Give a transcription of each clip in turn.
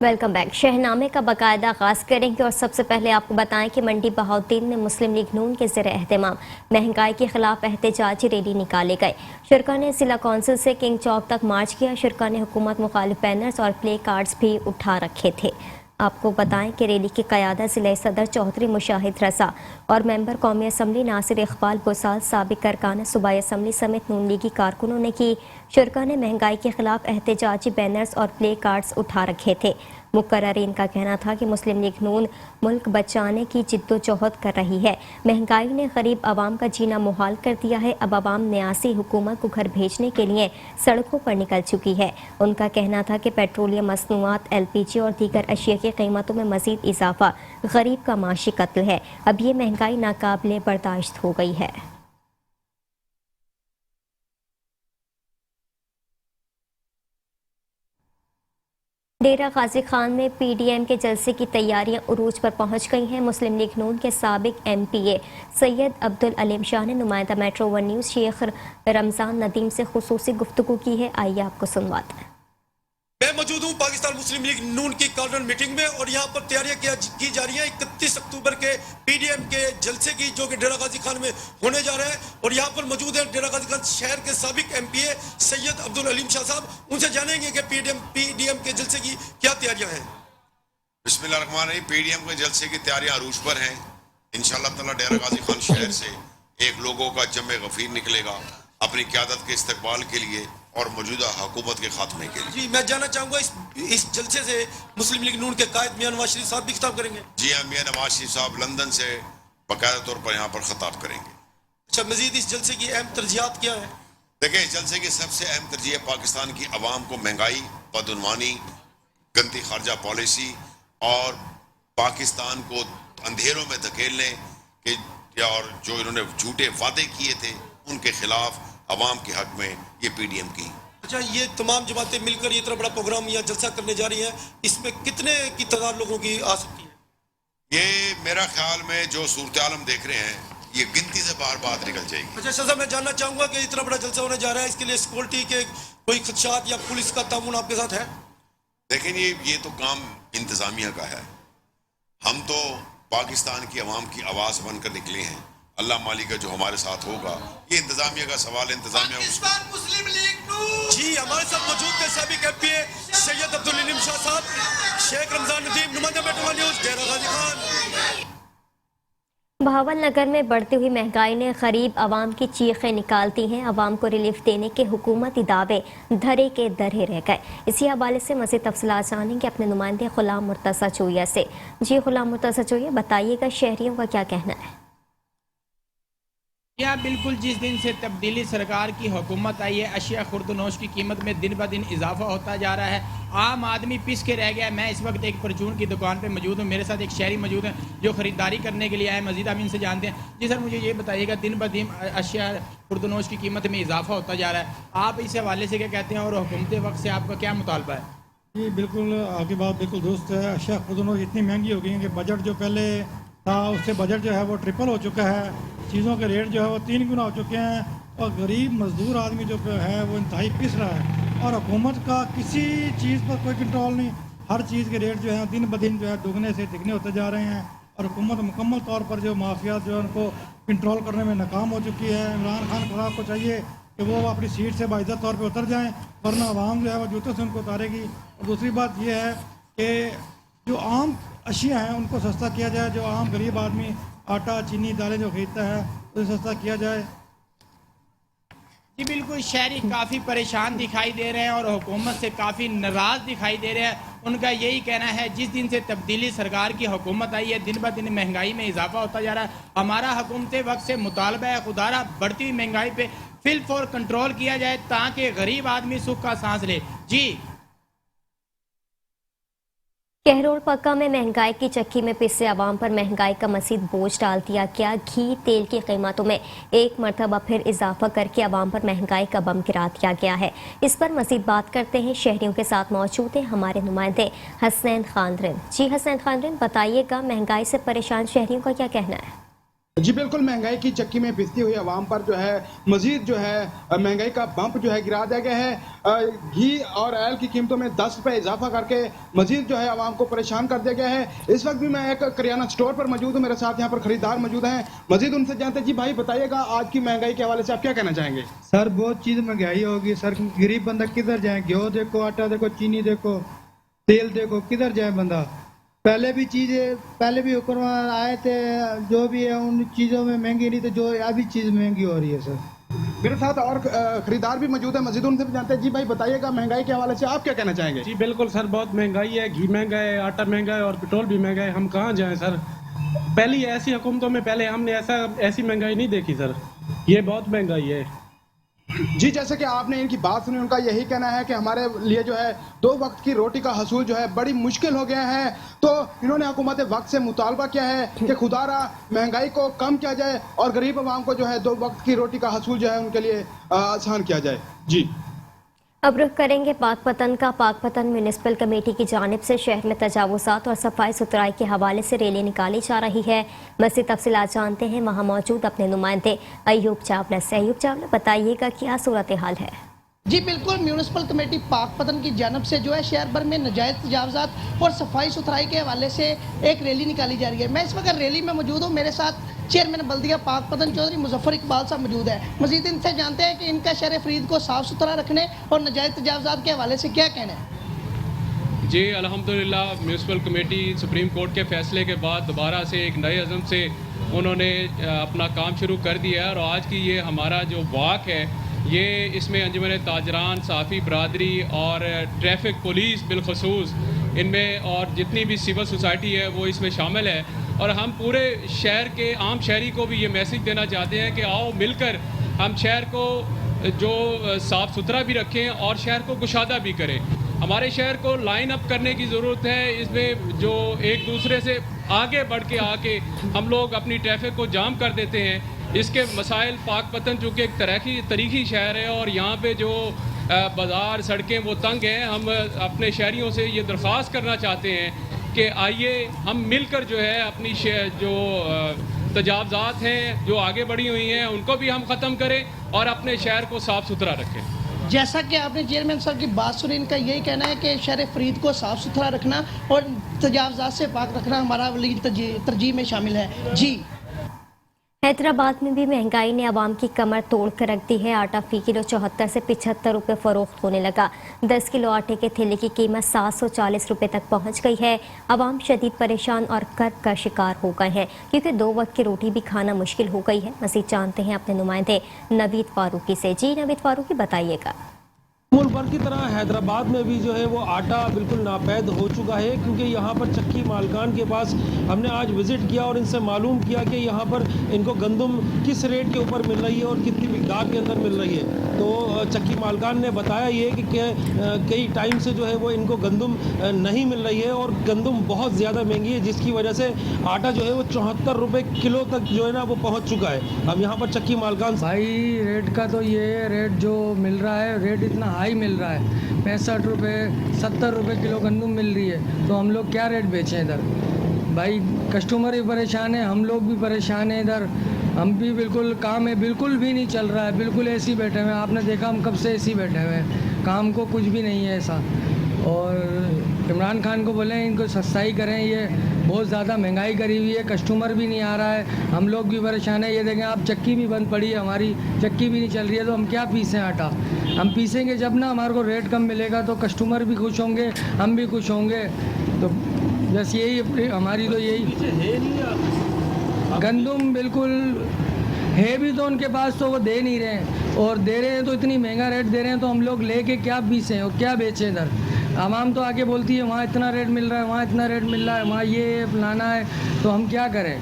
Welcome back. शहनामे का बाकायदा आगाज करेंगे और सबसे पहले आपको बताएं कि मंडी बहाउद्दीन में मुस्लिम लीग नून के ज़ेर एहतमाम महंगाई के खिलाफ एहतजाजी रैली निकाले गए। शुरा ने जिला कौंसिल से किंग चौक तक मार्च किया। शुरा ने हुकूमत मुखालिफ बैनर्स और प्ले कार्ड्स भी उठा रखे थे। आपको बताएं कि रैली की क़यादत ज़िला सदर चौधरी मुशाहिद रज़ा और मेंबर कौमी असम्बली नासिर इकबाल बुसाल साबिक अरकान सूबाई असम्बली समेत नून लीगी कारकुनों ने की। शुरा ने महंगाई के खिलाफ एहतजाजी बैनर्स और प्ले कार्ड्स उठा रखे थे। मुकर्ररीन का कहना था कि मुस्लिम लीग नून मुल्क बचाने की जिद्दोजहद कर रही है। महंगाई ने गरीब आवाम का जीना मुहाल कर दिया है। अब आवाम न्यासी हुकूमत को घर भेजने के लिए सड़कों पर निकल चुकी है। उनका कहना था कि पेट्रोलियम मसनूआत, LPG और दीगर अशिया की कीमतों में मजीद इजाफा गरीब का माशी कत्ल है। अब ये महंगाई नाकाबिले बर्दाश्त हो गई है। डेरा गाजी खान में PDM के जलसे की तैयारियां उरूज पर पहुंच गई हैं। मुस्लिम लीग नून के साबिक MPA सैयद अब्दुल अलीम शाह ने नुमाइंदा मेट्रो 1 न्यूज़ शेख रमजान नदीम से खुसूसी गुफ्तगू की है। आइए आपको सुनवाते हैं। मैं मौजूद हूँ पाकिस्तान मुस्लिम लीग नून की कॉर्नर मीटिंग में और यहाँ पर तैयारियां की जा रही हैं 31 अक्टूबर के PDM के जलसे की, जो कि डेरा गाजी खान में होने जा रहा है। और यहाँ पर मौजूद है डेरा गाजी खान शहर के साबिक MPA सैयद अब्दुल अलीम शाह साहब। उनसे जानेंगे कि PDM के जलसे की क्या तैयारियां हैं। बिस्मिल्लाहिर्रहमानिर्रहीम। PDM के जलसे की तैयारियां अरूज पर हैं। इंशाअल्लाह ताला डेरा गाजी खान शहर से एक लोगों का जमे गफीर निकलेगा अपनी क़यादत के इस्तकबाल के लिए और मौजूदा हुकूमत के खात्मे के लिए। जी, मैं जानना चाहूँगा इस जलसे से मुस्लिम लीग नून के कायद मियां नवाज शरीफ साहब भी खिताब करेंगे। जी हाँ, मियां नवाज शरीफ साहब लंदन से बाकायदा तौर पर यहाँ पर खिताब करेंगे। अच्छा, मजीद इस जलसे की अहम तरजीहात क्या है? देखिए, इस जलसे की सबसे अहम तरजीह पाकिस्तान की अवाम को महंगाई, बदउनवानी, गंदी खारजा पॉलिसी और पाकिस्तान को अंधेरों में धकेलने के और जो इन्होंने झूठे वादे किए थे उनके खिलाफ अवाम के हक में ये PDM की। अच्छा, ये तमाम जमातें मिलकर ये इतना बड़ा प्रोग्राम या जलसा करने जा रही हैं, इसमें कितने की तादाद लोगों की आ सकती है? ये मेरा ख्याल में जो सूरत आलम देख रहे हैं, ये गिनती से बाहर बात निकल जाएगी। अच्छा शाह साहब, मैं जानना चाहूंगा कि इतना बड़ा जलसा होने जा रहा है, इसके लिए सिक्योरिटी के कोई खदशात या पुलिस का तामुन आपके साथ है? लेकिन ये तो काम इंतजामिया का है। हम तो पाकिस्तान की अवाम की आवाज बनकर निकले हैं। अल्लाह मालिक का जो हमारे साथ होगा, ये इंतजामिया का सवाल है। इंतजामिया मुस्लिम लीग नून जी हमारे साथ मौजूद थे साबिक MPA सैयद अब्दुल अलीम शाह साहब, शेख रमजान नदीम, नुमाइंदा मेट्रो 1 न्यूज़, डेरा गाजी खान। बहावल नगर में बढ़ती हुई महंगाई ने गरीब आवाम की चीखें निकालती हैं। आवाम को रिलीफ देने के हुकूमती दावे धरे के धरे रह गए। इसी हवाले से मज़ीद तफसीलात जानेंगे अपने नुमाइंदे गुलाम मुर्तज़ा चोइया से। जी गुलाम मुर्तज़ा चोइया, बताइएगा शहरियों का क्या कहना है? या बिल्कुल, जिस दिन से तब्दीली सरकार की हुकूमत आई है, अशिया खुर्दनोश की कीमत में दिन ब दिन इजाफा होता जा रहा है। आम आदमी पिस के रह गया है। मैं इस वक्त एक परचून की दुकान पे मौजूद हूँ। मेरे साथ एक शहरी मौजूद हैं जो ख़रीदारी करने के लिए आए। मजीद हम इनसे जानते हैं। जी सर, मुझे ये बताइएगा, दिन ब दिन अशिया खुर्दनोश की कीमत में इजाफा होता जा रहा है, आप इस हवाले से क्या कहते हैं और हुकूमत वक्त से आपका क्या मुतालबा है? जी बिल्कुल, आपकी बात बिल्कुल दुरुस्त है। अशिया खुर्दनोश इतनी महंगी हो गई है कि बजट जो पहले था उससे बजट जो है वो ट्रिपल हो चुका है। चीज़ों के रेट जो है वो 3 गुना हो चुके हैं और गरीब मजदूर आदमी जो है वो इंतहाई पिस रहा है और हुकूमत का किसी चीज़ पर कोई कंट्रोल नहीं। हर चीज़ के रेट जो है दिन ब दिन जो है दुगने से तिगने होते जा रहे हैं और हुकूमत मुकम्मल तौर पर जो माफिया जो है उनको कंट्रोल करने में नाकाम हो चुकी है। इमरान खान साहब को चाहिए कि वो अपनी सीट से बाइज्जत तौर पर उतर जाएँ, वरना आवाम जो है वो जूते से उनको उतारेगी। और दूसरी बात यह है कि जो आम अशिया हैं उनको सस्ता किया जाए। जो आम गरीब आदमी आटा, चीनी, दालें जो खरीदता है उसे सस्ता किया जाए। जी बिल्कुल, शहरी काफ़ी परेशान दिखाई दे रहे हैं और हुकूमत से काफ़ी नाराज़ दिखाई दे रहे हैं। उनका यही कहना है, जिस दिन से तब्दीली सरकार की हुकूमत आई है, दिन ब दिन महंगाई में इजाफा होता जा रहा है। हमारा हुकूमत वक्त से मुतालबा है, खुदारा बढ़ती हुई महंगाई पे फिल फॉर कंट्रोल किया जाए ताकि गरीब आदमी सुख का सांस ले। जी कहरोड़ पक्का में महंगाई की चक्की में पिसे आवाम पर महंगाई का मज़ीद बोझ डाल दिया गया। घी तेल की कीमतों में एक मरतबा फिर इजाफा करके आवाम पर महंगाई का बम गिरा दिया गया है। इस पर मज़ीद बात करते हैं, शहरियों के साथ मौजूद हैं हमारे नुमाइंदे हसनैन खानरिन। जी हसनैन खानरिन, बताइएगा महंगाई से परेशान शहरियों का क्या कहना है? جی بالکل، مہنگائی کی چکی میں پستی ہوئی عوام پر جو ہے مزید جو ہے مہنگائی کا بمپ جو ہے گرا دیا گیا ہے. گھی اور آئل کی قیمتوں میں 10 روپے اضافہ کر کے مزید جو ہے عوام کو پریشان کر دیا گیا ہے. اس وقت بھی میں ایک کریانہ سٹور پر موجود ہوں، میرے ساتھ یہاں پر خریدار موجود ہیں، مزید ان سے جانتے ہیں. جی بھائی بتائیے گا آج کی مہنگائی کے حوالے سے آپ کیا کہنا چاہیں گے؟ سر بہت چیز مہنگائی ہوگی سر، غریب بندہ کدھر جائیں؟ گیہوں دیکھو، آٹا دیکھو، چینی دیکھو، تیل دیکھو، کدھر جائے بندہ؟ پہلے بھی حکمران آئے تھے، جو بھی ہے ان چیزوں میں مہنگی نہیں تھی جو ابھی چیز مہنگی ہو رہی ہے سر. میرے ساتھ اور خریدار بھی موجود ہیں، مزید ان سے بھی جانتے ہیں. جی بھائی بتائیے گا مہنگائی کے حوالے سے آپ کیا کہنا چاہیں گے؟ جی بالکل سر، بہت مہنگائی ہے، گھی مہنگا ہے، آٹا مہنگا ہے اور پیٹرول بھی مہنگا ہے. ہم کہاں جائیں سر؟ پہلی ایسی حکومتوں میں پہلے ہم نے ایسی مہنگائی نہیں دیکھی سر. یہ بہت مہنگائی ہے. جی جیسے کہ آپ نے ان کی بات سنی، ان کا یہی کہنا ہے کہ ہمارے لیے جو ہے 2 وقت کی روٹی کا حصول جو ہے بڑی مشکل ہو گیا ہے. تو انہوں نے حکومت وقت سے مطالبہ کیا ہے کہ خدا را مہنگائی کو کم کیا جائے اور غریب عوام کو جو ہے 2 وقت کی روٹی کا حصول جو ہے ان کے لیے آسان کیا جائے. جی اب رخ کریں گے پاک پتن کا. پاک پتن میونسپل کمیٹی کی جانب سے شہر میں تجاوزات اور صفائی ستھرائی کے حوالے سے ریلی نکالی جا رہی ہے. مزید تفصیلات جانتے ہیں وہاں موجود اپنے نمائندے ایوب چاولہ سے. ایوب چاولہ بتائیے گا کیا صورتحال ہے؟ جی بالکل، میونسپل کمیٹی پاک پتن کی جانب سے جو ہے شہر بھر میں ناجائز تجاوزات اور صفائی ستھرائی کے حوالے سے ایک ریلی نکالی جا رہی ہے. میں اس وقت ریلی میں موجود ہوں، میرے ساتھ چیئرمین بلدیہ پاک پتن چودھری مظفر اقبال صاحب موجود ہیں. مزید ان سے جانتے ہیں کہ ان کا شہر فرید کو صاف ستھرا رکھنے اور ناجائز تجاوزات کے حوالے سے کیا کہنا ہے. جی الحمدللہ، میونسپل کمیٹی سپریم کورٹ کے فیصلے کے بعد دوبارہ سے ایک نئے عزم سے انہوں نے اپنا کام شروع کر دیا ہے. اور آج کی یہ ہمارا جو واک ہے، یہ اس میں انجمن تاجران، صحافی برادری اور ٹریفک پولیس بالخصوص ان میں اور جتنی بھی سول سوسائٹی ہے وہ اس میں شامل ہے. اور ہم پورے شہر کے عام شہری کو بھی یہ میسج دینا چاہتے ہیں کہ آؤ مل کر ہم شہر کو جو صاف ستھرا بھی رکھیں اور شہر کو کشادہ بھی کریں. ہمارے شہر کو لائن اپ کرنے کی ضرورت ہے. اس میں جو ایک دوسرے سے آگے بڑھ کے آ کے ہم لوگ اپنی ٹریفک کو جام کر دیتے ہیں. اس کے مسائل، پاک پتن چونکہ ایک تاریخی شہر ہے اور یہاں پہ جو بازار سڑکیں وہ تنگ ہیں، ہم اپنے شہریوں سے یہ درخواست کرنا چاہتے ہیں کہ آئیے ہم مل کر جو ہے اپنی جو تجاوزات ہیں جو آگے بڑھی ہوئی ہیں ان کو بھی ہم ختم کریں اور اپنے شہر کو صاف ستھرا رکھیں. جیسا کہ آپ نے چیئرمین صاحب کی بات سنی، ان کا یہی کہنا ہے کہ شہر فرید کو صاف ستھرا رکھنا اور تجاوزات سے پاک رکھنا ہمارا ترجیح میں شامل ہے. جی حیدرآباد میں بھی مہنگائی نے عوام کی کمر توڑ کر رکھ دی ہے. آٹا فی کلو 74 سے 75 روپے فروخت ہونے لگا. 10 کلو آٹے کے تھیلے کی قیمت 740 روپے تک پہنچ گئی ہے. عوام شدید پریشان اور کرب کا شکار ہو گئے ہیں کیونکہ 2 وقت کی روٹی بھی کھانا مشکل ہو گئی ہے. مزید جانتے ہیں اپنے نمائندے نوید فاروقی سے. جی نوید فاروقی بتائیے گا. ملک بھر کی طرح حیدرآباد میں بھی جو ہے وہ آٹا بالکل ناپید ہو چکا ہے، کیونکہ یہاں پر چکی مالکان کے پاس ہم نے آج وزٹ کیا اور ان سے معلوم کیا کہ یہاں پر ان کو گندم کس ریٹ کے اوپر مل رہی ہے اور کتنی مقدار کے اندر مل رہی ہے. تو چکی مالکان نے بتایا یہ کہ کئی ٹائم سے جو ہے وہ ان کو گندم نہیں مل رہی ہے اور گندم بہت زیادہ مہنگی ہے، جس کی وجہ سے آٹا جو ہے وہ 74 روپے کلو تک جو ہے نا وہ پہنچ چکا ہے. اب یہاں پر چکی مالکان بھائی ریٹ کا تو یہ ریٹ جو مل رہا ہے، ریٹ اتنا ہائی مل رہا ہے، 65 روپے 70 روپے کلو گندم مل رہی ہے، تو ہم لوگ کیا ریٹ بیچیں ادھر؟ بھائی کسٹمر بھی پریشان ہے، ہم لوگ بھی پریشان ہیں. ادھر ہم بھی بالکل کام ہے بالکل بھی نہیں چل رہا ہے، بالکل ایسے ہی بیٹھے ہوئے ہیں. آپ نے دیکھا ہم کب سے ایسے ہی بیٹھے ہوئے ہیں، کام کو کچھ بھی نہیں ہے ایسا. اور عمران خان کو بولیں ان کو سستائی کریں، یہ بہت زیادہ مہنگائی کری ہوئی ہے، کسٹمر بھی نہیں آ رہا ہے، ہم لوگ بھی پریشان ہیں. یہ دیکھیں آپ چکی بھی بند پڑی ہے، ہماری چکی بھی نہیں چل رہی ہے، تو ہم کیا پیسیں آٹا؟ ہم پیسیں گے جب نا ہمارے کو ریٹ کم ملے گا، تو کسٹمر بھی خوش ہوں گے، ہم بھی خوش ہوں گے. تو بس یہی ہماری تو یہی گندم بالکل ہے بھی تو ان کے پاس تو وہ دے نہیں رہے ہیں، اور دے رہے ہیں تو اتنی مہنگا ریٹ دے رہے ہیں، تو ہم لوگ لے کے کیا پیسیں اور کیا بیچیں ادھر؟ عوام تو آگے بولتی ہے وہاں اتنا ریٹ مل رہا ہے، وہاں اتنا ریٹ مل رہا ہے، وہاں یہ لانا ہے، تو ہم کیا کریں؟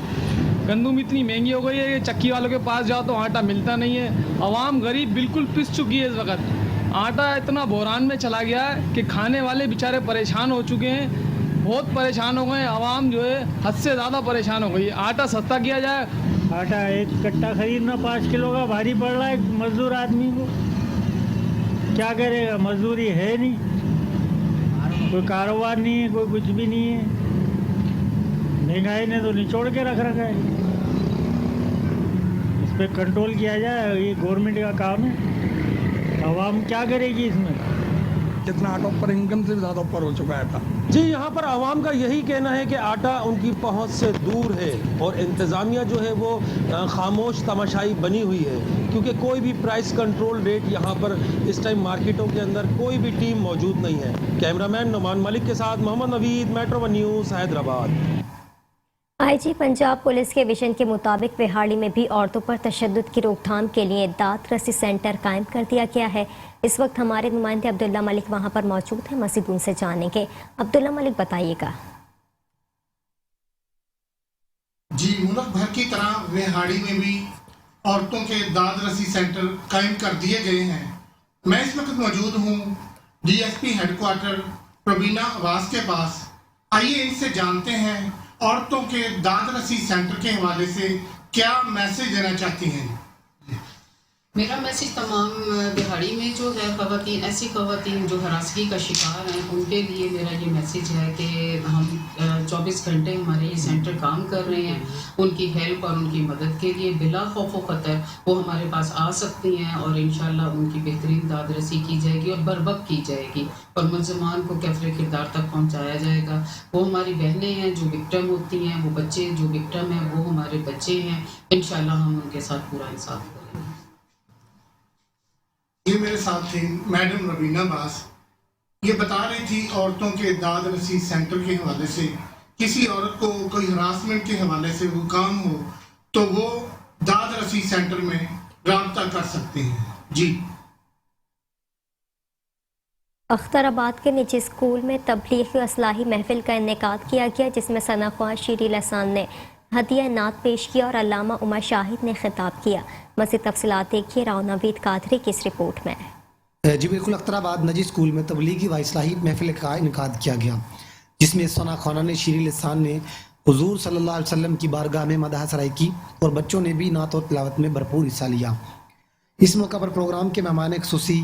گندم اتنی مہنگی ہو گئی ہے کہ چکی والوں کے پاس جاؤ تو آٹا ملتا نہیں ہے. عوام غریب بالکل پس چکی ہے اس وقت. آٹا اتنا بحران میں چلا گیا ہے کہ کھانے والے بیچارے پریشان ہو چکے ہیں، بہت پریشان ہو گئے ہیں. عوام جو ہے حد سے زیادہ پریشان ہو گئی ہے. آٹا سستا کیا جائے. آٹا ایک کٹا خریدنا 5 کلو کا بھاری پڑ رہا ہے مزدور آدمی کو. کیا کرے گا؟ مزدوری ہے نہیں، کوئی کاروبار نہیں ہے، کوئی کچھ بھی نہیں ہے. مہنگائی نے تو نچوڑ کے رکھ رکھا ہے. पर कंट्रोल किया जाए, ये गवर्नमेंट का काम है। आवाम क्या करेगी इसमें? जितना आटा ऊपर इनकम से ज़्यादा ऊपर हो चुका है था। जी, यहाँ पर आवाम का यही कहना है कि आटा उनकी पहुँच से दूर है और इंतज़ामिया जो है वो खामोश तमाशाई बनी हुई है, क्योंकि कोई भी प्राइस कंट्रोल रेट यहाँ पर इस टाइम मार्केटों के अंदर कोई भी टीम मौजूद नहीं है। कैमरामैन नुमान मलिक के साथ Mohammad Naveed, metro one news, Hyderabad. IG Punjab police के विजन के मुताबिक विहाड़ी में भी औरतों पर तशद्दुद की रोकथाम के लिए दात रसी सेंटर कायम कर दिया गया है। इस वक्त हमारे नुमाइंदे अब्दुल्ला मलिक वहां पर मौजूद हैं, मज़ीद उनसे जानेंगे। अब्दुल्ला मलिक, बताइएगा। जी, मुल्क भर की तरह विहाड़ी में भी औरतों के दाद रसी सेंटर कायम कर दिए गए हैं। मैं इस वक्त मौजूद हूँ DSP हेडक्वार्टर प्रवीणा आवास के पास। आइए इनसे जानते हैं औरतों के दाद रसी सेंटर के हवाले से क्या मैसेज देना चाहती हैं। मेरा मैसेज तमाम बिहाड़ी में जो है ख़वातीन, ऐसी ख़वातीन जो हरासगी का शिकार हैं, उनके लिए मेरा ये मैसेज है कि हम 24 घंटे हमारे ये सेंटर काम कर रहे हैं। उनकी हेल्प और उनकी मदद के लिए बिला खौफ व ख़तर वो हमारे पास आ सकती हैं और इंशाल्लाह उनकी बेहतरीन दाद रसी की जाएगी और बर वक्त की जाएगी और मुलज़मान को कैफ़रे किरदार तक पहुँचाया जाएगा। वो हमारी बहनें हैं जो विक्टिम होती हैं, वो बच्चे जो विक्टिम हैं वो हमारे बच्चे हैं। इंशाल्लाह हम उनके साथ पूरा इंसाफ करेंगे। ये मेरे साथ थी मैडम रवीना बास। ये बता रही थी औरतों के दाद रसी सेंटर के हवाले से किसी औरत को कोई हरासमेंट के हवाले से वो काम हो तो वो दाद रसी सेंटर में राब्ता कर सकते हैं। जी। अख्तराबाद के निजी स्कूल में तबलीगी असलाही महफिल का इनेकाद किया गया, जिसमें सना ख्वां शीरी लहसान ने हदिया नात पेश किया और अल्लामा उमर शाहिद ने खिताब किया। मज़ीद तफसीलात देखिए राव नवीद कादरी की इस रिपोर्ट में। जी बिल्कुल, अख्तराबाद निजी स्कूल में तबलीगी व इस्लाही महफिल का इनेकाद किया गया, जिसमें सना खाना ने शीरी लसान ने हुजूर सल्लल्लाहु अलैहि वसल्लम की बारगाह में मदह सराई की और बच्चों ने भी नात और तिलावत में भरपूर हिस्सा लिया। इस मौका पर प्रोग्राम के मेहमान खुसूसी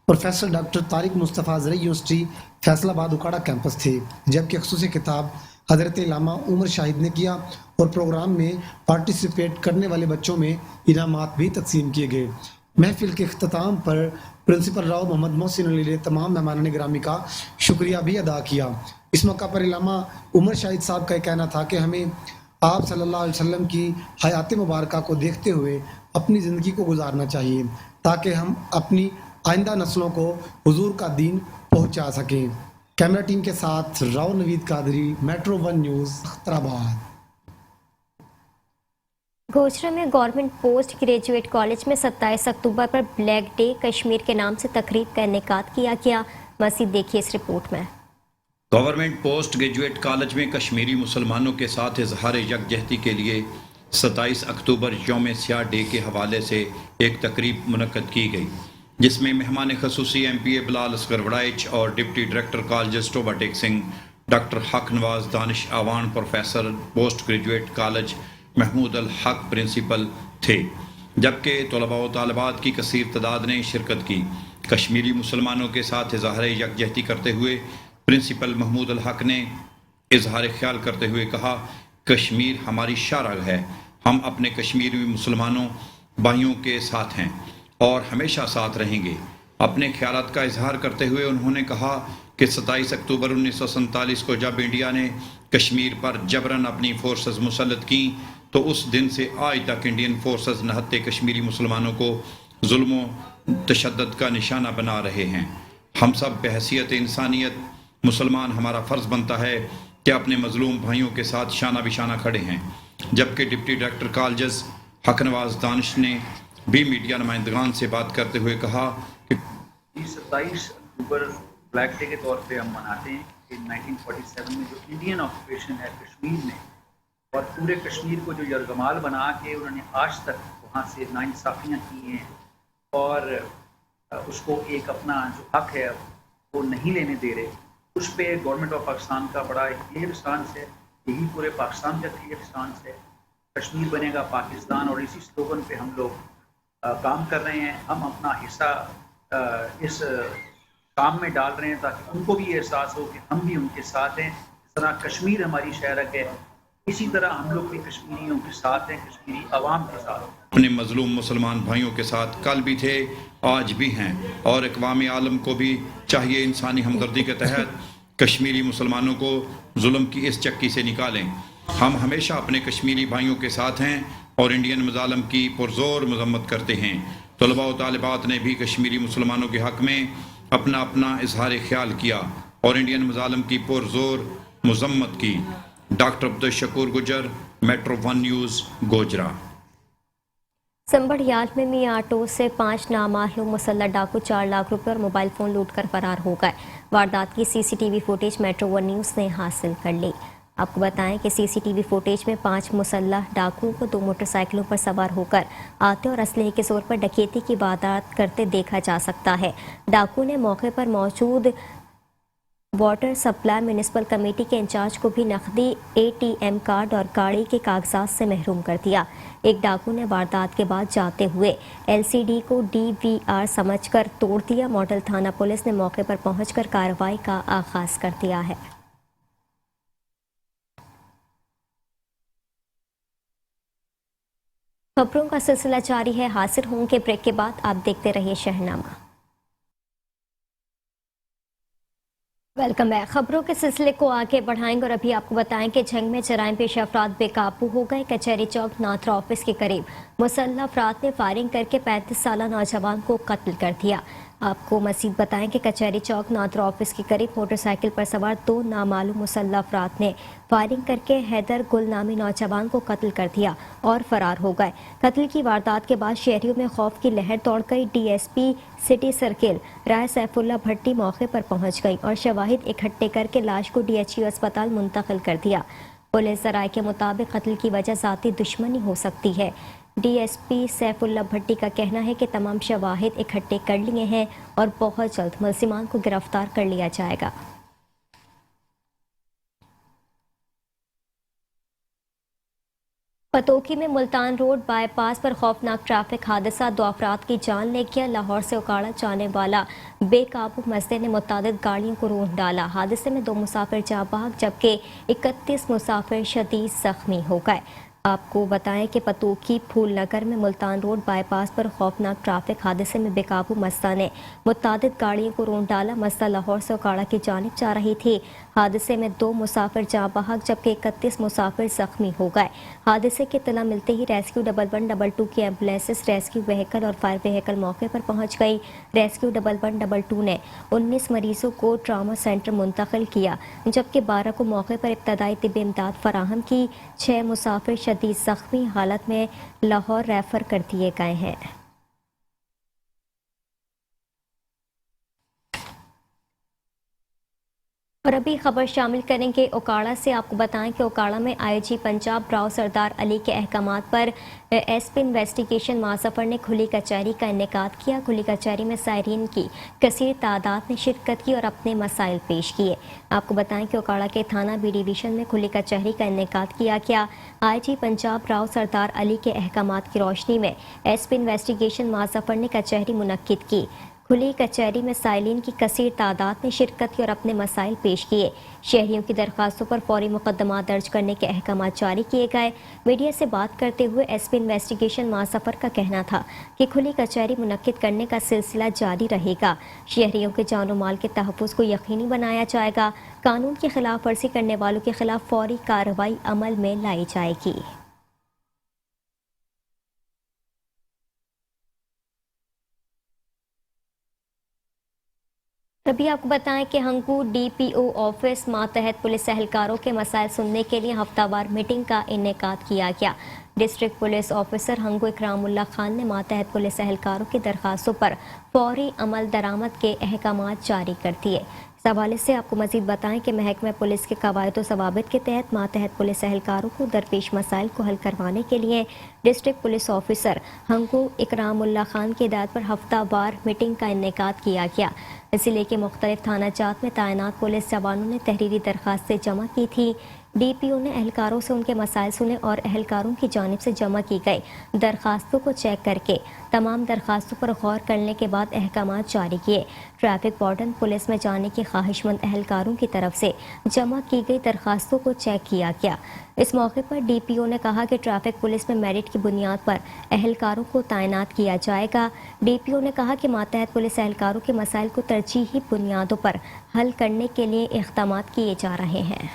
प्रोफेसर डॉक्टर तारिक मुस्तफ़ा ज़रई यूनिवर्सिटी फैसलाबाद उकाड़ा कैंपस थे, जबकि खुसूसी खिताब हज़रत अल्लामा उमर शाहिद ने किया और प्रोग्राम में पार्टिसिपेट करने वाले बच्चों में इनामात भी तकसीम किए गए। महफिल के अख्ताम पर प्रिंसिपल राव मोहम्मद मोहसिन अली ने तमाम मेहमानान गिरामी का शुक्रिया भी अदा किया। इस मौका पर अल्लामा उमर शाहिद साहब का कहना था कि हमें आप सल्लल्लाहु अलैहि वसल्लम की हयात मुबारका को देखते हुए अपनी ज़िंदगी को गुजारना चाहिए ताकि हम अपनी आइंदा नस्लों को हुजूर का दीन पहुंचा सकें। कैमरा टीम के साथ Rao Naveed Qadri, Metro one News, Akhtarabad. Gochra में गवर्नमेंट पोस्ट ग्रेजुएट कॉलेज में 27 अक्टूबर पर ब्लैक डे कश्मीर के नाम से तकरीब का इनेकाद किया गया। मज़ीद देखिए इस रिपोर्ट में। गवर्नमेंट पोस्ट ग्रेजुएट कॉलेज में कश्मीरी मुसलमानों के साथ इजहार यकजहती के लिए 27 अक्टूबर यौम स्याह डे के हवाले से एक तकरीब मुनक्कद की गई, जिसमें मेहमान खसूसी MPA बिलाल असगर वड़ाइच और deputy director college Toba Tek Singh, doctor Haq Nawaz Danish Awan professor post graduate college Mahmood al Haq principal थे, जबकि तलबा व तालिबात की कसीर तादाद ने शिरकत की। कश्मीरी मुसलमानों के साथ इजहार यकजहती करते हुए प्रिंसिपल महमूद अल हक ने इजहार ख्याल करते हुए कहा, कश्मीर हमारी शारग है, हम अपने कश्मीरी मुसलमानों भाइयों के साथ हैं और हमेशा साथ रहेंगे। अपने ख्यालात का इजहार करते हुए उन्होंने कहा कि 27 अक्टूबर 1947 को जब इंडिया ने कश्मीर पर जबरन अपनी फोर्सेस मुसल्लत की तो उस दिन से आज तक इंडियन फोर्सेस नहत्ते कश्मीरी मुसलमानों को जुल्म तशद्दुद का निशाना बना रहे हैं। हम सब बहैसियत इंसानियत मुसलमान हमारा फ़र्ज़ बनता है कि अपने मज़लूम भाइयों के साथ शाना बिशाना खड़े हैं। जबकि डिप्टी डायरेक्टर कॉलेज हक नवाज दानिश ने भी मीडिया नुमाइंदगान से बात करते हुए कहा कि 27 अक्टूबर ब्लैक डे के तौर पे हम मनाते हैं कि 1947 में जो इंडियन ऑक्यूपेशन है कश्मीर में और पूरे कश्मीर को जो यरगमाल बना के उन्होंने आज तक वहाँ से नाइंसाफ़ियाँ की हैं और उसको एक अपना जो हक है वो नहीं लेने दे रहे, उस पर गवर्नमेंट ऑफ पाकिस्तान का बड़ा एक क्लियर स्टांस है। यही पूरे पाकिस्तान का क्लियर स्टांस है, कश्मीर बनेगा पाकिस्तान, और इसी स्लोगन पे हम लोग काम कर रहे हैं। हम अपना हिस्सा इस काम में डाल रहे हैं ताकि उनको भी एहसास हो कि हम भी उनके साथ हैं। जिस तरह कश्मीर हमारी शहरक है, इसी तरह हम लोग भी कश्मीरियों के साथ हैं, कश्मीरी अवाम के साथ हैं। अपने मजलूम मुसलमान भाइयों के साथ कल भी थे, आज भी हैं, और अक़वाम आलम को भी चाहिए इंसानी हमदर्दी के तहत कश्मीरी मुसलमानों को जुल्म की इस चक्की से निकालें। हम हमेशा अपने कश्मीरी भाइयों के साथ हैं और इंडियन मज़ालम की पुरज़ोर मज़म्मत करते हैं। तलबा व तालिबात ने भी कश्मीरी मुसलमानों के हक़ में अपना अपना इजहार ख्याल किया और इंडियन मज़ालम की पुरज़ोर मज़म्मत की। डॉक्टर अब्दुल शकूर गुजर, मेट्रो 1 न्यूज़, गोजरा। संबड़ियाल में मी ऑटो से 5 नामालूम मुसल्लह डाकू 4 लाख रुपए और मोबाइल फ़ोन लूट कर फरार हो गए। वारदात की सीसीटीवी फुटेज मेट्रो 1 न्यूज़ ने हासिल कर ली। आपको बताएं कि सीसीटीवी फुटेज में 5 मुसल्लह डाकुओं को 2 मोटरसाइकिलों पर सवार होकर आते और असलहे के जोर पर डकैती की वारदात करते देखा जा सकता है। डाकुओं ने मौके पर मौजूद वाटर सप्लाई म्यूनिसिपल कमेटी के इंचार्ज को भी नकदी, ATM कार्ड और गाड़ी के कागजात से महरूम कर दिया। एक डाकू ने वारदात के बाद जाते हुए LCD को DVR समझकर तोड़ दिया। मॉडल थाना पुलिस ने मौके पर पहुंचकर कार्रवाई का आगाज कर दिया है। खबरों का सिलसिला जारी है। हाजिर होंगे ब्रेक के बाद, आप देखते रहिए शहनामा। Welcome back. खबरों के सिलसिले को आगे बढ़ाएंगे और अभी आपको बताएं कि जंग में जराइम पेश अफराद बेकाबू हो गए। कचहरी चौक नाथरा ऑफिस के करीब मुसल्लह अफराद ने फायरिंग करके 35 साला नौजवान को कत्ल कर दिया। आपको मजीद बताएं कि कचहरी चौक नाथरा ऑफिस के करीब मोटरसाइकिल पर सवार 2 नामालूम मुसल्लह अफराद ने फायरिंग करके हैदर गुल नामी नौजवान को कत्ल कर दिया और फरार हो गए। कत्ल की वारदात के बाद शहरियों में खौफ की लहर दौड़ गई। DSP सिटी सर्किल राय सैफुल्ला भट्टी मौके पर पहुंच गई और शवाहिद इकट्ठे करके लाश को DHU अस्पताल मुंतकिल कर दिया। पुलिस ज़राए के मुताबिक कत्ल की वजह ज़ाती दुश्मनी हो सकती है। DSP सैफुल्ला भट्टी का कहना है कि तमाम शवाहिद इकट्ठे कर लिए हैं और बहुत जल्द मुलजिमान को गिरफ्तार कर लिया जाएगा। पतोकी में मुल्तान रोड बाईपास पर खौफनाक ट्रैफिक हादसा, 2 अफराद की जान ले गया। लाहौर से उकाड़ा जाने वाला बेकाबू मजदे ने मुतादिद गाड़ियों को रोक डाला। हादसे में 2 मुसाफिर जाँ बहक जबकि 31 मुसाफिर शदीद जख्मी हो गए। आपको बताएं कि पतोकी फूल नगर में मुल्तान रोड बाईपास पर खौफनाक ट्रैफिक हादसे में बेकाबू मस्ता ने मुतादिद गाड़ियों को रोक डाला। मस्ता लाहौर से उकाड़ा की जानिब जा रही थी। हादसे में 2 मुसाफिर जाँ बहक जबकि 31 मुसाफिर जख्मी हो गए। हादसे की इत्तला मिलते ही रेस्क्यू 1122 की एम्बुलेंसेस, रेस्क्यू व्हीकल और फायर व्हीकल मौके पर पहुंच गई। रेस्क्यू 1122 ने 19 मरीजों को ट्रामा सेंटर मुंतकिल किया जबकि 12 को मौके पर इब्तदाई तिब्बी इमदाद फराहम की। 6 मुसाफिर शदीद जख्मी हालत में लाहौर रेफर कर दिए गए हैं। और अभी खबर शामिल करेंगे ओकाड़ा से। आपको बताएं कि ओकाड़ा में IG पंजाब राव सरदार अली के अहकामात पर SP इन्वेस्टिगेशन मासफर ने खुली कचहरी का इनेकाद किया। खुली कचहरी में सायरीन की कसीर तादाद में शिरकत की और अपने मसाइल पेश किए। आपको बताएं कि ओकाड़ा के थाना B डिवीज़न में खुली कचहरी का इनेकाद किया गया। IG पंजाब राव सरदार अली के अहकामात की रोशनी में SP इन्वेस्टिगेशन मासफर ने कचहरी मुनक्किद की। खुली कचहरी में साइलिन की कसीर तादाद में शिरकत की और अपने मसाइल पेश किए। शहरियों की दरख्वास्तों पर फौरी मुकदमा दर्ज करने के अहकाम जारी किए गए। मीडिया से बात करते हुए SP इन्वेस्टिगेशन मासफर का कहना था कि खुली कचहरी मुनक्किद करने का सिलसिला जारी रहेगा। शहरियों के जानो माल के तहफ़्फ़ुज़ को यकीनी बनाया जाएगा। कानून की खिलाफ वर्जी करने वालों के खिलाफ फौरी कार्रवाई अमल में लाई जाएगी। तभी आपको बताएं कि हंगू DPO ऑफिस मातहत पुलिस एहलकारों के मसाइल सुनने के लिए हफ्तावार मीटिंग का इनेकाद किया गया। District police officer Hangu Ikramullah Khan ने मातहत पुलिस एहलकारों की दरख्वास्तों पर फौरी अमल दरामद के अहकाम जारी कर दिए। इस हवाले से आपको मजीद बताएं कि महकमा पुलिस के कवायद व ज़वाबित के तहत मातहत पुलिस एहलकारों को दरपेश मसाइल को हल करवाने के लिए district police officer Hangu Ikramullah Khan की हिदायत पर हफ्तावार मीटिंग का इनेकाद किया गया। ضلع کے مختلف تھانہ جات میں تعینات پولیس جوانوں نے تحریری درخواستیں جمع کی تھی۔ ڈی پی او نے اہلکاروں سے ان کے مسائل سنے اور اہلکاروں کی جانب سے جمع کی گئی درخواستوں کو چیک کر کے تمام درخواستوں پر غور کرنے کے بعد احکامات جاری کیے۔ ٹریفک وارڈن پولیس میں جانے کی خواہش مند اہلکاروں کی طرف سے جمع کی گئی درخواستوں کو چیک کیا گیا۔ اس موقع پر ڈی پی او نے کہا کہ ٹریفک پولیس میں میرٹ کی بنیاد پر اہلکاروں کو تعینات کیا جائے گا۔ ڈی پی او نے کہا کہ ماتحت پولیس اہلکاروں کے مسائل کو ترجیحی بنیادوں پر حل کرنے کے لیے اقدامات کیے جا رہے ہیں۔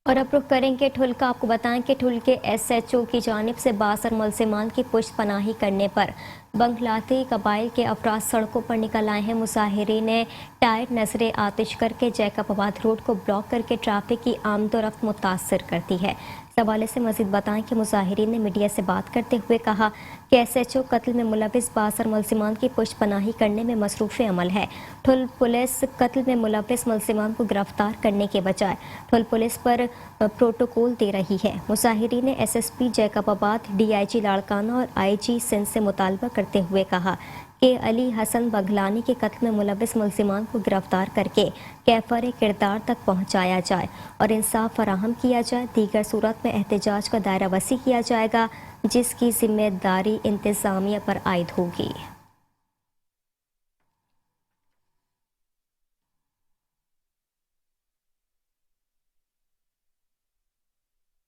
اور اب رخ کریں گے ٹھل کا۔ آپ کو بتائیں کہ ٹھل کے ایس ایچ او کی جانب سے باثر ملزمان کی پشت پناہی کرنے پر بنگلاتی قبائل کے افراد سڑکوں پر نکل آئے ہیں۔ مظاہرین نے ٹائر نظریں آتش کر کے جیکب آباد روڈ کو بلاک کر کے ٹریفک کی آمد و رفت متاثر کرتی ہے۔ اس حوالے سے مزید بتائیں کہ مظاہرین نے میڈیا سے بات کرتے ہوئے کہا کہ ایس ایچ او قتل میں ملوث باثر ملزمان کی پشت پناہی کرنے میں مصروف عمل ہے۔ ٹھل پولیس قتل میں ملوث ملزمان کو گرفتار کرنے کے بجائے ٹھل پولیس پر پروٹوکول دے رہی ہے۔ مظاہرین نے ایس ایس پی جیکب آباد، ڈی آئی جی لاڑکانہ اور آئی جی سندھ سے مطالبہ کرتے ہوئے کہا کہ علی حسن بگلانی کے قتل میں ملوث ملزمان کو گرفتار کر کے کیفر کردار تک پہنچایا جائے اور انصاف فراہم کیا جائے۔ دیگر صورت میں احتجاج کا دائرہ وسیع کیا جائے گا جس کی ذمہ داری انتظامیہ پر عائد ہوگی۔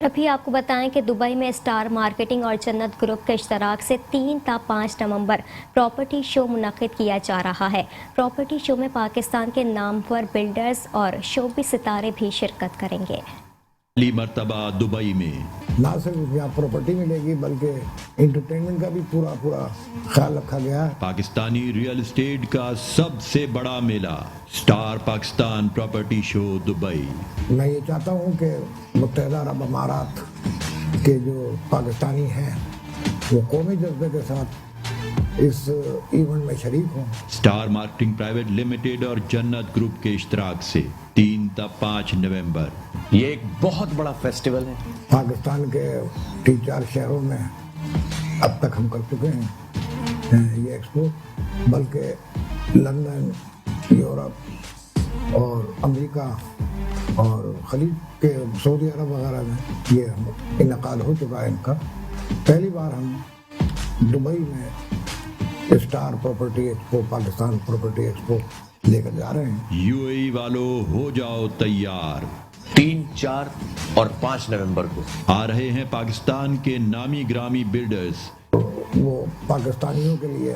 ابھی آپ کو بتائیں کہ دبئی میں اسٹار مارکیٹنگ اور جنت گروپ کے اشتراک سے 3 تا 5 نومبر پراپرٹی شو منعقد کیا جا رہا ہے۔ پراپرٹی شو میں پاکستان کے نامور بلڈرز اور شوبی ستارے بھی شرکت کریں گے۔ پہلی مرتبہ دبئی میں نہ صرف یہاں پراپرٹی ملے گی بلکہ انٹرٹینمنٹ کا بھی پورا خیال رکھا گیا ہے۔ پاکستانی ریئل اسٹیٹ کا سب سے بڑا میلہ star Pakistan property show Dubai. میں یہ چاہتا ہوں کہ متحدہ عرب امارات کے جو پاکستانی ہیں وہ قومی جذبے کے ساتھ اس ایونٹ میں شریک ہوں۔ اسٹار مارکیٹنگ پرائیویٹ لمیٹڈ اور جنت گروپ کے اشتراک سے 3 تا 5 نومبر یہ ایک بہت بڑا فیسٹیول ہے۔ پاکستان کے 3-4 شہروں میں اب تک ہم کر چکے ہیں یہ ایکسپو، بلکہ لندن، یورپ اور امریکہ اور خلیج کے سعودی عرب وغیرہ میں یہ انعقاد ہو چکا ہے ان کا۔ پہلی بار ہم دبئی میں star property expo, Pakistan property expo لے کر جا رہے ہیں۔ یو اے ای والو ہو جاؤ تیار، 3، 4 اور 5 نومبر کو آ رہے ہیں پاکستان کے نامی گرامی بلڈرز۔ وہ پاکستانیوں کے لیے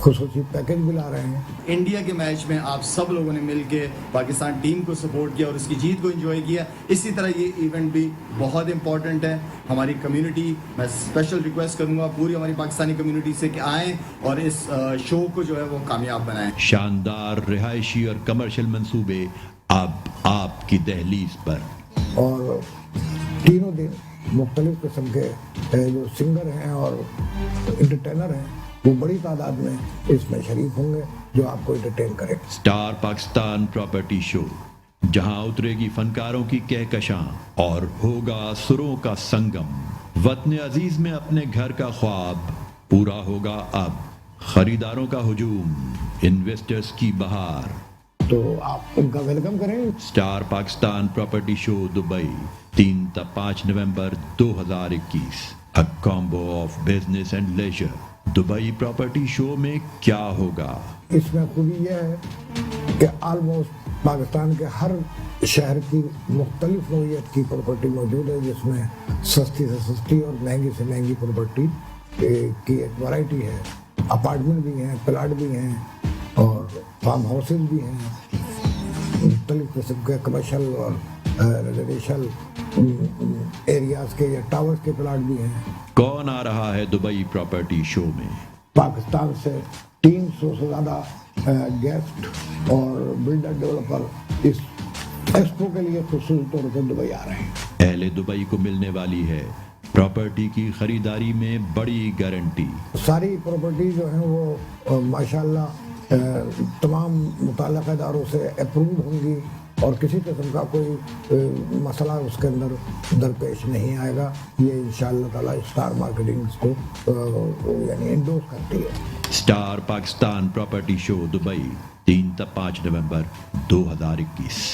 خصوصی پیکج بھی لا رہے ہیں۔ انڈیا کے میچ میں آپ سب لوگوں نے مل کے پاکستان ٹیم کو سپورٹ کیا اور اس کی جیت کو انجوائے کیا۔ اسی طرح یہ ایونٹ بھی بہت امپورٹنٹ ہے ہماری کمیونٹی۔ میں اسپیشل ریکویسٹ کروں گا پوری ہماری پاکستانی کمیونٹی سے کہ آئیں اور اس شو کو جو ہے وہ کامیاب بنائیں۔ شاندار رہائشی اور کمرشل منصوبے اب آپ کی دہلیز پر، اور تینوں دن مختلف قسم کے جو سنگر ہیں اور انٹرٹینر ہیں وہ بڑی تعداد میں اس میں شریک ہوں گے جو آپ کو انٹرٹین کریں۔ اسٹار پاکستان پراپرٹی شو، جہاں اترے گی فنکاروں کی کہکشاں اور ہوگا سروں کا سنگم۔ وطن عزیز میں اپنے گھر کا خواب پورا ہوگا اب، خریداروں کا ہجوم، انویسٹرز کی بہار، تو آپ ان کا ویلکم کریں۔ Star Pakistan property show Dubai 3 تا 5 نومبر 2021۔ A combo of business and leisure۔ Dubai property show میں کیا ہوگا؟ اس میں خوبی یہ ہے کہ آلموسٹ پاکستان کے ہر شہر کی مختلف نوعیت کی پراپرٹی موجود ہے، جس میں سستی سے سستی اور مہنگی سے مہنگی پراپرٹی کی ایک ورائٹی ہے۔ اپارٹمنٹ بھی ہیں، پلاٹ بھی ہیں اور فارم ہاؤسز بھی ہیں، مختلف قسم کے کمرشل اور ریزیڈینشل ایریاز کے یا ٹاورز کے پلاٹ بھی ہیں۔ کون آ رہا ہے دبئی پراپرٹی شو میں؟ پاکستان سے 300 سے زیادہ گیسٹ اور بلڈر ڈیولپر اس ایکسپو کے لیے خصوصی طور پر دبئی آ رہے ہیں۔ اہل دبئی کو ملنے والی ہے پراپرٹی کی خریداری میں بڑی گارنٹی۔ ساری پراپرٹی جو ہیں وہ ماشاءاللہ تمام متعلقہ اداروں سے اپرووڈ ہوں گی اور کسی قسم کا کوئی مسئلہ اس کے اندر درپیش نہیں آئے گا. یہ انشاءاللہ تعالی اسٹار مارکیٹنگ اس کو یعنی انڈورس کرتی ہے. Star Pakistan property show Dubai 3 تا 5 نومبر 2021.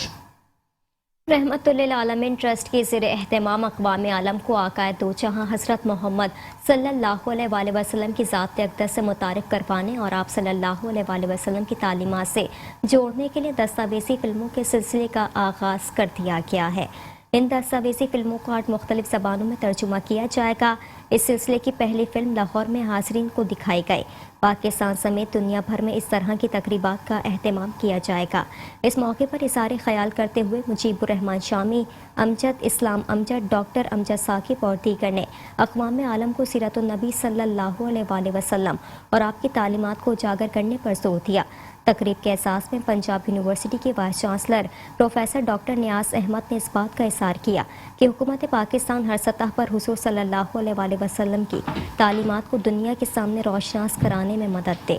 رحمت للعالمین ٹرسٹ کے زیر اہتمام اقوام عالم کو آقائے دو جہاں حضرت محمد صلی اللہ علیہ وآلہ وسلم کی ذات اقدس سے متعارف کروانے اور آپ صلی اللہ علیہ وآلہ وسلم کی تعلیمات سے جوڑنے کے لیے دستاویزی فلموں کے سلسلے کا آغاز کر دیا گیا ہے. ان دستاویزی فلموں کو 8 مختلف زبانوں میں ترجمہ کیا جائے گا. اس سلسلے کی پہلی فلم لاہور میں حاضرین کو دکھائی گئی. پاکستان سمیت دنیا بھر میں اس طرح کی تقریبات کا اہتمام کیا جائے گا. اس موقع پر اظہار خیال کرتے ہوئے مجیب الرحمان شامی، امجد اسلام امجد، ڈاکٹر امجد ثاقب اور دیگر نے اقوام عالم کو سیرت النبی صلی اللہ علیہ وآلہ وسلم اور آپ کی تعلیمات کو اجاگر کرنے پر زور دیا. تقریب کے اساس میں پنجاب یونیورسٹی کے وائس چانسلر پروفیسر ڈاکٹر نیاز احمد نے اس بات کا اظہار کیا کہ حکومت پاکستان ہر سطح پر حضور صلی اللہ علیہ وآلہ وسلم کی تعلیمات کو دنیا کے سامنے روشناس کرانے میں مدد دے.